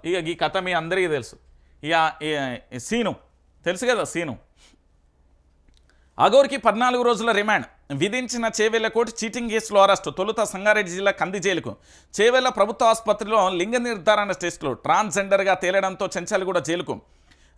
ఇక ఈ కథ మీ అందరికీ తెలుసు. ఇక సీను తెలుసు కదా, సీను అఘోర్కి 14 రోజుల రిమాండ్ విధించిన చేవెళ్ల కోర్టు చీటింగ్ కేసులో అరెస్టు. తొలుత సంగారెడ్డి జిల్లా కంది జైలుకు. చేవెళ్ల ప్రభుత్వ ఆసుపత్రిలో లింగ నిర్ధారణ టెస్టులు ట్రాన్స్జెండర్గా తేలడంతో చెంచల్గూడ జైలుకు.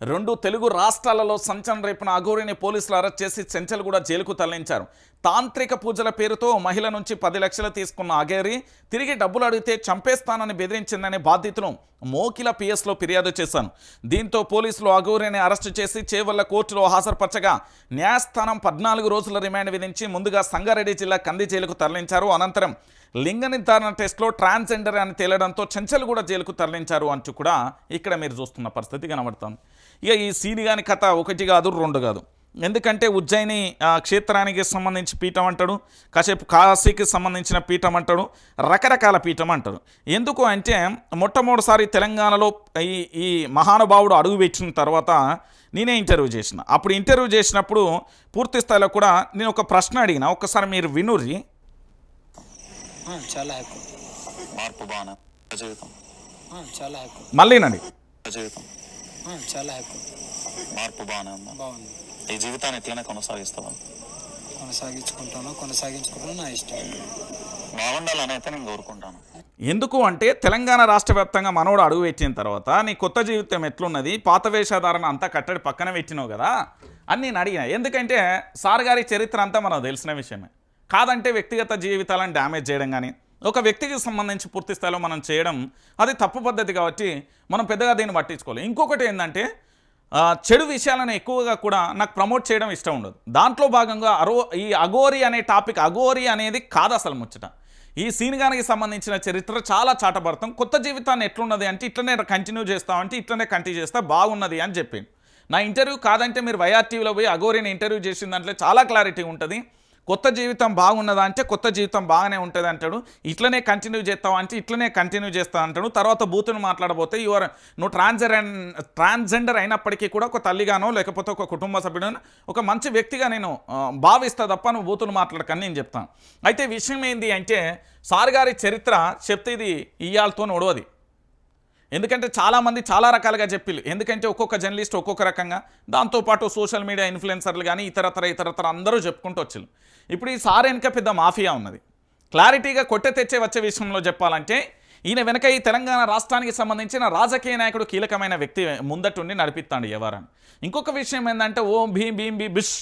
2 తెలుగు రాష్ట్రాలలో సంచలనం రేపున అఘోరిని పోలీసులు అరెస్ట్ చేసి చెంచల్గూడ జైలుకు తరలించారు. తాంత్రిక పూజల పేరుతో మహిళ నుంచి 10 లక్షలు తీసుకున్న అఘోరి తిరిగి డబ్బులు అడిగితే చంపేస్తానని బెదిరించిందని బాధితులు మోకిల పిఎస్లో ఫిర్యాదు చేశాను. దీంతో పోలీసులు అఘోరిని అరెస్టు చేసి చేవెళ్ల కోర్టులో హాజరుపరచగా న్యాయస్థానం 14 రోజుల రిమాండ్ విధించి ముందుగా సంగారెడ్డి జిల్లా కంది జైలుకు తరలించారు. అనంతరం లింగ నిర్ధారణ టెస్ట్లో ట్రాన్స్జెండర్ అని తేలడంతో చెంచల్గూడ జైలుకు తరలించారు అంటూ కూడా ఇక్కడ మీరు చూస్తున్న పరిస్థితి కనబడుతుంది. ఇక ఈ సీని గాని కథ 1 కాదు 2 కాదు. ఎందుకంటే ఉజ్జయిని క్షేత్రానికి సంబంధించి పీఠం అంటాడు, కాసేపు కాశీకి సంబంధించిన పీఠం అంటాడు, రకరకాల పీఠం అంటాడు. ఎందుకు అంటే మొట్టమొదటిసారి తెలంగాణలో ఈ మహానుభావుడు అడుగుపెట్టిన తర్వాత నేనే ఇంటర్వ్యూ చేసిన. అప్పుడు ఇంటర్వ్యూ చేసినప్పుడు పూర్తి స్థాయిలో కూడా నేను ఒక ప్రశ్న అడిగిన, ఒక్కసారి మీరు వినుర్రి. చాలా హ్యాపీ మార్పు బాగా జీవితం చాలా హ్యాపీ మళ్ళీనండి జీవితం చాలా హ్యాపీ మార్పు బాగానే ఉందా? బాగుంది. ఈ జీవితాన్ని ఎట్లనే కొనసాగిస్తావా? కొనసాగించుకుంటాను నా ఇష్టం. బాగుండాలని అయితే నేను కోరుకుంటాను. ఎందుకు అంటే తెలంగాణ రాష్ట్ర వ్యాప్తంగా మనోడు అడుగు పెట్టిన తర్వాత నీ కొత్త జీవితం ఎట్లున్నది, పాత వేషధారణ అంతా కట్టడి పక్కన పెట్టినావు కదా అని నేను అడిగిన. ఎందుకంటే సార్ గారి చరిత్ర అంతా మనకు తెలిసిన విషయమే. కాదంటే వ్యక్తిగత జీవితాలను డ్యామేజ్ చేయడం కానీ ఒక వ్యక్తికి సంబంధించి పూర్తి స్థాయిలో మనం చేయడం అది తప్పు పద్ధతి కాబట్టి మనం పెద్దగా దీన్ని పట్టించుకోవాలి. ఇంకొకటి ఏంటంటే చెడు విషయాలను ఎక్కువగా కూడా నాకు ప్రమోట్ చేయడం ఇష్టం ఉండదు. దాంట్లో భాగంగా ఈ అఘోరి అనే టాపిక్, అఘోరి అనేది కాదు అసలు ముచ్చట. ఈ సీన్గానికి సంబంధించిన చరిత్ర చాలా చాటపడతాం. కొత్త జీవితాన్ని ఎట్లున్నది అంటే ఇట్లనే కంటిన్యూ చేస్తామంటే ఇట్లనే కంటిన్యూ చేస్తా బాగున్నది అని చెప్పింది. నా ఇంటర్వ్యూ కాదంటే మీరు వైఆర్టీవీలో పోయి అఘోరిని ఇంటర్వ్యూ చేసిన దాంట్లో చాలా క్లారిటీ ఉంటుంది. కొత్త జీవితం బాగున్నదా అంటే కొత్త జీవితం బాగానే ఉంటుంది అంటాడు. ఇట్లనే కంటిన్యూ చేస్తావు అంటే ఇట్లనే కంటిన్యూ చేస్తా అంటాడు. తర్వాత బూతును మాట్లాడబోతే నువ్వు ట్రాన్స్జెండర్ అయినప్పటికీ కూడా ఒక తల్లిగానో లేకపోతే ఒక కుటుంబ సభ్యుడనో ఒక మంచి వ్యక్తిగా నేను భావిస్తా తప్ప నువ్వు బూతులు మాట్లాడకని నేను చెప్తాను. అయితే విషయం ఏంటి అంటే సార్ గారి చరిత్ర చెప్తే ఇది ఇయ్యాలతో నొడవది. ఎందుకంటే చాలామంది చాలా రకాలుగా చెప్పిల్లు. ఎందుకంటే ఒక్కొక్క జర్నలిస్ట్ ఒక్కొక్క రకంగా, దాంతోపాటు సోషల్ మీడియా ఇన్ఫ్లుయెన్సర్లు కానీ ఇతరతర అందరూ చెప్పుకుంటూ వచ్చిల్లు. ఇప్పుడు ఈ సార్ వెనుక పెద్ద మాఫియా ఉన్నది. క్లారిటీగా వచ్చే విషయంలో చెప్పాలంటే ఈయన వెనక ఈ తెలంగాణ రాష్ట్రానికి సంబంధించిన రాజకీయ నాయకుడు కీలకమైన వ్యక్తి ముందటుండి నడిపిస్తాడు ఎవరని. ఇంకొక విషయం ఏంటంటే ఓం భీం భీం బి బిష్